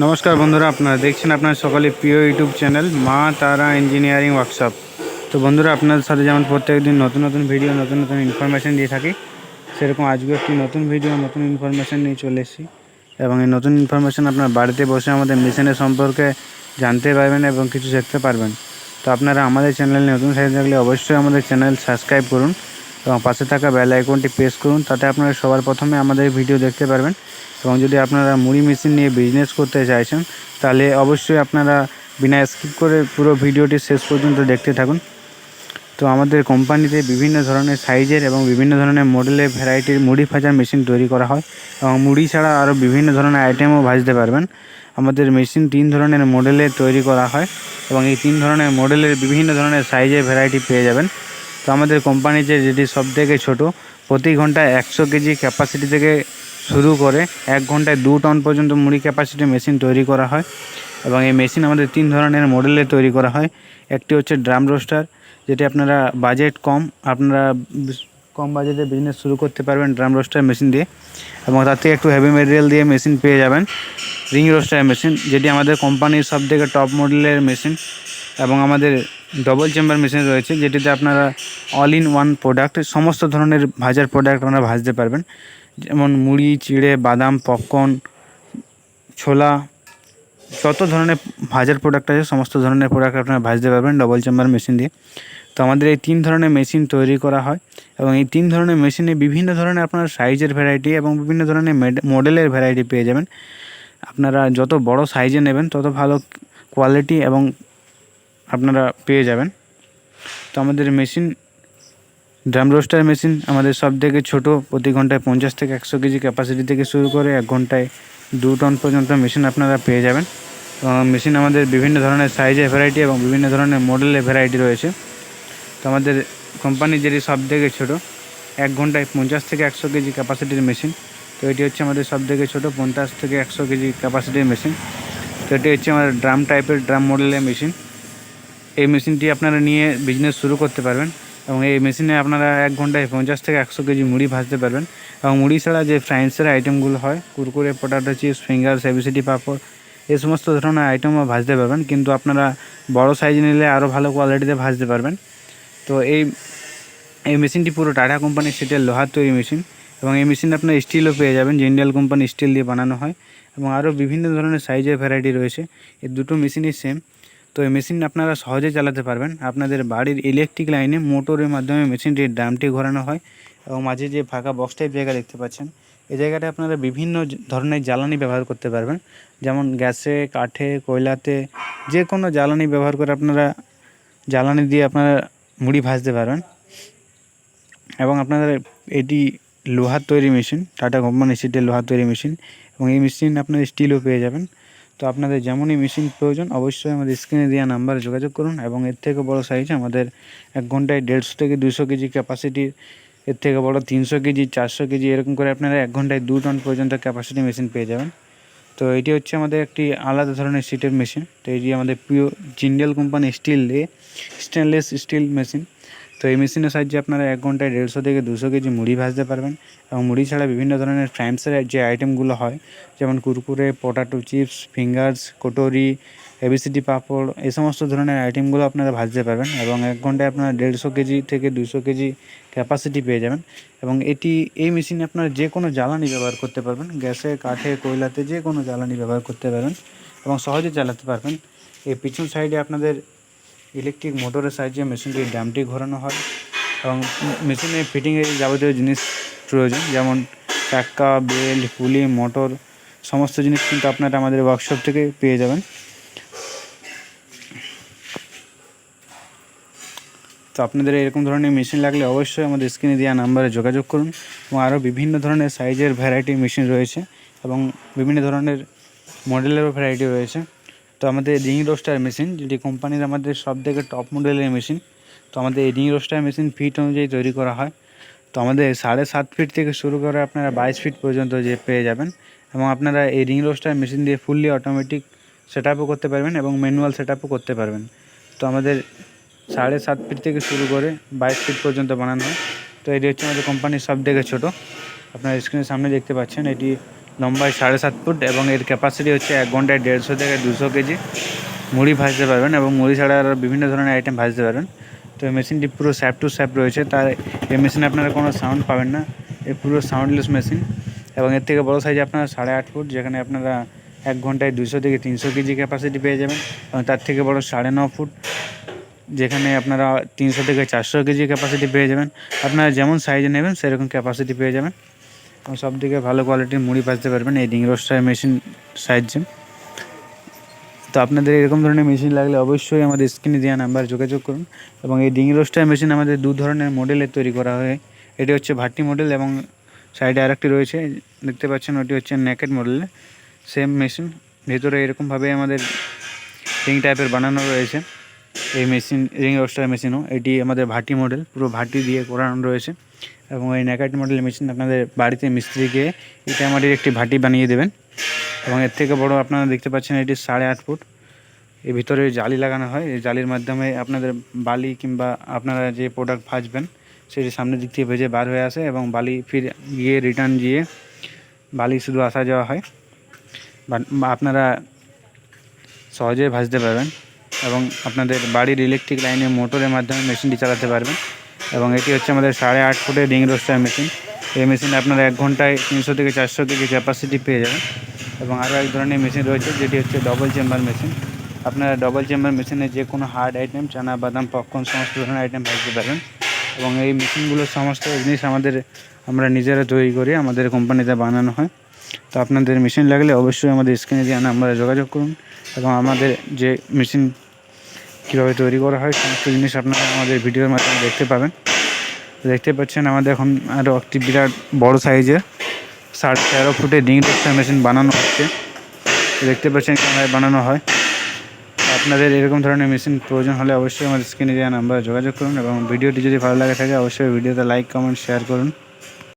নমস্কার বন্ধুরা, আপনারা দেখছেন আপনার সকলে প্রিয় ইউটিউব চ্যানেল মা তারা ইঞ্জিনিয়ারিং ওয়ার্কশপ। তো বন্ধুরা, আপনাদের সাথে যেমন প্রত্যেকদিন নতুন নতুন ভিডিও নতুন নতুন ইনফরমেশান দিয়ে থাকি, সেরকম আজকে একটি নতুন ভিডিও নতুন ইনফরমেশান নিয়ে চলে এসেছি। এবং এই নতুন ইনফরমেশান আপনার বাড়িতে বসে আমাদের মেশিনের সম্পর্কে জানতে পারবেন এবং কিছু শিখতে পারবেন। তো আপনারা আমাদের চ্যানেলে নতুন সাথে থাকলে অবশ্যই আমাদের চ্যানেল সাবস্ক্রাইব করুন এবং পাশে থাকা বেল আইকনটি প্রেস করুন, তাতে আপনারা সবার প্রথমে আমাদের ভিডিও দেখতে পারবেন। এবং যদি আপনারা মুড়ি মেশিন নিয়ে বিজনেস করতে চাইছেন, তাহলে অবশ্যই আপনারা বিনা স্কিপ করে পুরো ভিডিওটি শেষ পর্যন্ত দেখতে থাকুন। তো আমাদের কোম্পানিতে বিভিন্ন ধরনের সাইজের এবং বিভিন্ন ধরনের মডেলের ভ্যারাইটির মুড়ি ভাজার মেশিন তৈরি করা হয় এবং মুড়ি ছাড়া আরও বিভিন্ন ধরনের আইটেমও ভাজতে পারবেন। আমাদের মেশিন 3 ধরনের মডেলে তৈরি করা হয় এবং এই 3 ধরনের মডেলের বিভিন্ন ধরনের সাইজের ভ্যারাইটি পেয়ে যাবেন। তো আমাদের কোম্পানিতে যেটি সবথেকে ছোটো, প্রতি ঘন্টায় 100 কেজি ক্যাপাসিটি থেকে শুরু করে 1 ঘন্টায় 2 টন পর্যন্ত মুড়ি ক্যাপাসিটি মেশিন তৈরি করা হয়। এবং এই মেশিন আমাদের 3 ধরনের মডেলে তৈরি করা হয়। একটি হচ্ছে ড্রাম রোস্টার, যেটি আপনারা বাজেট কম, আপনারা কম বাজেটে বিজনেস শুরু করতে পারবেন ড্রাম রোস্টার মেশিন দিয়ে। এবং তার থেকে একটু হেভি মেটেরিয়াল দিয়ে মেশিন পেয়ে যাবেন রিং রোস্টার মেশিন, যেটি আমাদের কোম্পানির সবথেকে টপ মডেলের মেশিন। এবং আমাদের ডবল চেম্বার মেশিন রয়েছে, যেটিতে আপনারা অল ইন ওয়ান প্রোডাক্ট, সমস্ত ধরনের ভাজার প্রোডাক্ট আপনারা ভাজতে পারবেন। যেমন মুড়ি, চিড়ে, বাদাম, পপকর্ন, ছোলা, যত ধরনের ভাজার প্রোডাক্ট আছে সমস্ত ধরনের প্রোডাক্ট আপনারা ভাজতে পারবেন ডবল চেম্বার মেশিন দিয়ে। তো আমাদের এই 3 ধরনের মেশিন তৈরি করা হয় এবং এই 3 ধরনের মেশিনে বিভিন্ন ধরনের আপনার সাইজের ভ্যারাইটি এবং বিভিন্ন ধরনের মডেলের ভ্যারাইটি পেয়ে যাবেন। আপনারা যত বড় সাইজে নেবেন তত ভালো কোয়ালিটি এবং আপনারা পেয়ে যাবেন। তো আমাদের মেশিন ড্রাম রোস্টার মেশিন আমাদের সবথেকে ছোটো, প্রতি ঘন্টায় 50 থেকে 100 কেজি ক্যাপাসিটি থেকে শুরু করে 1 ঘন্টায় 2 টন পর্যন্ত মেশিন আপনারা পেয়ে যাবেন। মেশিন আমাদের বিভিন্ন ধরনের সাইজের ভ্যারাইটি এবং বিভিন্ন ধরনের মডেলের ভ্যারাইটি রয়েছে। তো আমাদের কোম্পানি যেটি সবথেকে ছোটো, 1 ঘন্টায় 50 থেকে 100 কেজি ক্যাপাসিটির মেশিন। তো এটি হচ্ছে আমাদের সবথেকে ছোটো 50 থেকে 100 কেজি ক্যাপাসিটির মেশিন। তো এটি হচ্ছে আমাদের ড্রাম টাইপের ড্রাম মডেলের মেশিন। এই মেশিনটি আপনারা নিয়ে বিজনেস শুরু করতে পারবেন এবং এই মেশিনে আপনারা 1 ঘন্টায় 50 থেকে 100 কেজি মুড়ি ভাজতে পারবেন। এবং মুড়ি ছাড়া যে ফ্রাইসের আইটেমগুলো হয়, Kurkure, potato chips, finger, ABCD পাঁপড়, এই সমস্ত ধরনের আইটেমও ভাজতে পারবেন, কিন্তু আপনারা বড় সাইজ নিলে আরও ভালো কোয়ালিটিতে ভাজতে পারবেন। তো এই মেশিনটি পুরো টাটা কোম্পানির সেটের লোহার তৈরি মেশিন এবং এই মেশিন আপনার স্টিলও পেয়ে যাবেন, জিন্দাল কোম্পানি স্টিল দিয়ে বানানো হয় এবং আরও বিভিন্ন ধরনের সাইজের ভ্যারাইটি রয়েছে। এই দুটো মেশিনই সেম। তো এই মেশিন আপনারা সহজে চালাতে পারবেন। আপনাদের বাড়ির ইলেকট্রিক লাইনে মোটরের মাধ্যমে মেশিনটির ড্রামটি ঘোরানো হয় এবং মাঝে যে ফাঁকা বক্স টাইপ জায়গা দেখতে পাচ্ছেন, এই জায়গাটা আপনারা বিভিন্ন ধরনের জ্বালানি ব্যবহার করতে পারবেন, যেমন গ্যাসে, কাঠে, কয়লাতে, যে কোনো জ্বালানি ব্যবহার করে আপনারা জ্বালানি দিয়ে আপনারা মুড়ি ভাজতে পারবেন। এবং আপনাদের এটি লোহার তৈরি মেশিন, টাটা কোম্পানির সেটের লোহার তৈরি মেশিন এবং এই মেশিন আপনারা স্টিলও পেয়ে যাবেন। তো আপনাদের যেমনই মেশিন প্রয়োজন অবশ্যই আমাদের স্ক্রিনে দেওয়া নাম্বারে যোগাযোগ করুন। এবং এর থেকে বড় সাইজ আমাদের 1 ঘন্টায় 150 থেকে 200 কেজি ক্যাপাসিটির, এর থেকে বড় 300 কেজি, 400 কেজি, এরকম করে আপনারা 1 ঘন্টায় 2 টন পর্যন্ত ক্যাপাসিটি মেশিন পেয়ে যাবেন। তো এটি হচ্ছে আমাদের একটি আলাদা ধরনের সিটের মেশিন। তো এটি আমাদের প্রিয় জিন্দাল কোম্পানি স্টিল দিয়ে স্টেনলেস স্টিল মেশিন। তো এই মেশিনের সাহায্যে আপনারা 1 ঘন্টায় 150 থেকে 200 কেজি মুড়ি ভাজতে পারবেন। এবং মুড়ি ছাড়া বিভিন্ন ধরনের ফ্রাইসের যে আইটেমগুলো হয়, যেমন কুরকুরে, পটাটো চিপস, ফিঙ্গার্স, কটোরি, এবিসিডি পাঁপড়, এই সমস্ত ধরনের আইটেমগুলো আপনারা ভাজতে পারবেন। এবং 1 ঘন্টায় আপনারা 150 কেজি থেকে 200 কেজি ক্যাপাসিটি পেয়ে যাবেন। এবং এই মেশিনে আপনারা যে কোনো জ্বালানি ব্যবহার করতে পারবেন, গ্যাসে, কাঠে, কয়লাতে যে কোনো জ্বালানি ব্যবহার করতে পারবেন এবং সহজে চালাতে পারবেন। এই পিছন সাইডে আপনাদের ইলেকট্রিক মোটরের সাহায্যে মেশিনটির ড্রামটি ঘোরানো হয় এবং মেশিনে ফিটিংয়ের যাবতীয় জিনিস প্রয়োজন, যেমন চাক্কা, বেল্ট, পুলি, মোটর, সমস্ত জিনিস কিন্তু আপনারা আমাদের ওয়ার্কশপ থেকে পেয়ে যাবেন। তো আপনাদের এরকম ধরনের মেশিন লাগলে অবশ্যই আমাদের স্ক্রিনে দেওয়া নাম্বারে যোগাযোগ করুন। এবং আরও বিভিন্ন ধরনের সাইজের ভ্যারাইটি মেশিন রয়েছে এবং বিভিন্ন ধরনের মডেলেরও ভ্যারাইটি রয়েছে। তো আমাদের রিং রোস্টার মেশিন, যেটি কোম্পানির আমাদের সবথেকে টপ মডেলের মেশিন। তো আমাদের এই রিং রোস্টার মেশিন ফিট অনুযায়ী তৈরি করা হয়। তো আমাদের 7.5 ফিট থেকে শুরু করে আপনারা 22 ফিট পর্যন্ত যে পেয়ে যাবেন। এবং আপনারা এই রিং রোস্টার মেশিন দিয়ে ফুললি অটোমেটিক সেট আপও করতে পারবেন এবং ম্যানুয়াল সেট আপও করতে পারবেন। তো আমাদের 7.5 ফিট থেকে শুরু করে 22 ফিট পর্যন্ত বানানো হয়। তো এটি হচ্ছে আমাদের কোম্পানির সবথেকে ছোটো, আপনার স্ক্রিনের সামনে দেখতে পাচ্ছেন। এটি লম্বায় 7.5 ফুট এবং এর ক্যাপাসিটি হচ্ছে 1 ঘন্টায় 150 থেকে 200 কেজি মুড়ি ভাজতে পারবেন এবং মুড়ি ছাড়া আরও বিভিন্ন ধরনের আইটেম ভাজতে পারবেন। তো এই মেশিনটি পুরো স্যাপ টু স্যাপ রয়েছে, তাই এই মেশিনে আপনারা কোনো সাউন্ড পাবেন না। এই পুরো সাউন্ডলেস মেশিন এবং এর থেকে বড়ো সাইজে আপনারা 8.5 ফুট, যেখানে আপনারা 1 ঘন্টায় 200 থেকে 300 কেজি ক্যাপাসিটি পেয়ে যাবেন। এবং তার থেকে বড়ো 9.5 ফুট, যেখানে আপনারা 300 থেকে 400 কেজি ক্যাপাসিটি পেয়ে যাবেন। আপনারা যেমন সাইজে নেবেন সেরকম ক্যাপাসিটি পেয়ে যাবেন এবং সবথেকে ভালো কোয়ালিটির মুড়ি ভাজতে পারবেন এই রিং রোস্টার মেশিন সাহায্যে। তো আপনাদের এরকম ধরনের মেশিন লাগলে অবশ্যই আমাদের স্ক্রিনে দেওয়া নাম্বার যোগাযোগ করুন। এবং এই রিং রোস্টার মেশিন আমাদের 2 ধরনের মডেলে তৈরি করা হয়। এটি হচ্ছে ভাটি মডেল এবং সাইডে আরেকটি রয়েছে, দেখতে পাচ্ছেন, ওটি হচ্ছে নেকেড মডেল। সেম মেশিন, ভেতরে এরকমভাবে আমাদের রিং টাইপের বানানো রয়েছে। এই মেশিন রিং রোস্টার মেশিনও এটি আমাদের ভাটি মডেল, পুরো ভাটি দিয়ে করানো রয়েছে। এবং এই নেকেড মডেল মেশিন আপনাদের বাড়িতে মিস্ত্রিকে এটা আমাদের একটি ভাটি বানিয়ে দেবেন। এবং এর থেকে বড় আপনারা দেখতে পাচ্ছেন এটি 8.5 ফুট। এর ভিতরে জালি লাগানো হয়, এই জালির মাধ্যমে আপনাদের বালি কিংবা আপনারা যে প্রোডাক্ট ভাজবেন সেটি সামনের দিক থেকে ভেজে বার হয়ে আসে এবং বালি ফির গিয়ে রিটার্ন গিয়ে বালি শুধু আসা যাওয়া হয়, বা আপনারা সহজেই ভাজতে পারবেন এবং আপনাদের বাড়ির ইলেকট্রিক লাইনে মোটরের মাধ্যমে মেশিনটি চালাতে পারবেন। এবং এটি হচ্ছে আমাদের 8.5 ফুটের রিং রোস্টার মেশিন। এই মেশিনে আপনারা 1 ঘন্টায় 300 থেকে 400 কেজি ক্যাপাসিটি পেয়ে যাবেন। এবং আরও এক ধরনের মেশিন রয়েছে যেটি হচ্ছে ডবল চেম্বার মেশিন। আপনারা ডবল চেম্বার মেশিনে যে কোনো হার্ড আইটেম, চানা, বাদাম, পপকর্ন সমস্ত ধরনের আইটেম ভাজতে পারবেন। এবং এই মেশিনগুলোর সমস্ত জিনিস আমরা নিজেরা তৈরি করি, আমাদের কোম্পানিতে বানানো হয়। তো আপনাদের মেশিন লাগলে অবশ্যই আমাদের স্ক্রিনে দেওয়া নাম্বারে যোগাযোগ করুন এবং আমাদের যে মেশিন কীভাবে তৈরি করা হয় সমস্ত জিনিস আপনারা আমাদের ভিডিওর মাধ্যমে দেখতে পাবেন। দেখতে পাচ্ছেন আমাদের এখন আরও একটি বিরাট বড় সাইজের 13.5 ফুটের রিং রোস্টার মেশিন বানানো হচ্ছে। দেখতে পাচ্ছেন কীভাবে বানানো হয়। আপনাদের এরকম ধরনের মেশিন প্রয়োজন হলে অবশ্যই আমাদের স্ক্রিনে দেওয়া নাম্বারে যোগাযোগ করুন এবং ভিডিওটি যদি ভালো লাগে থাকে অবশ্যই ভিডিওতে লাইক, কমেন্ট, শেয়ার করুন।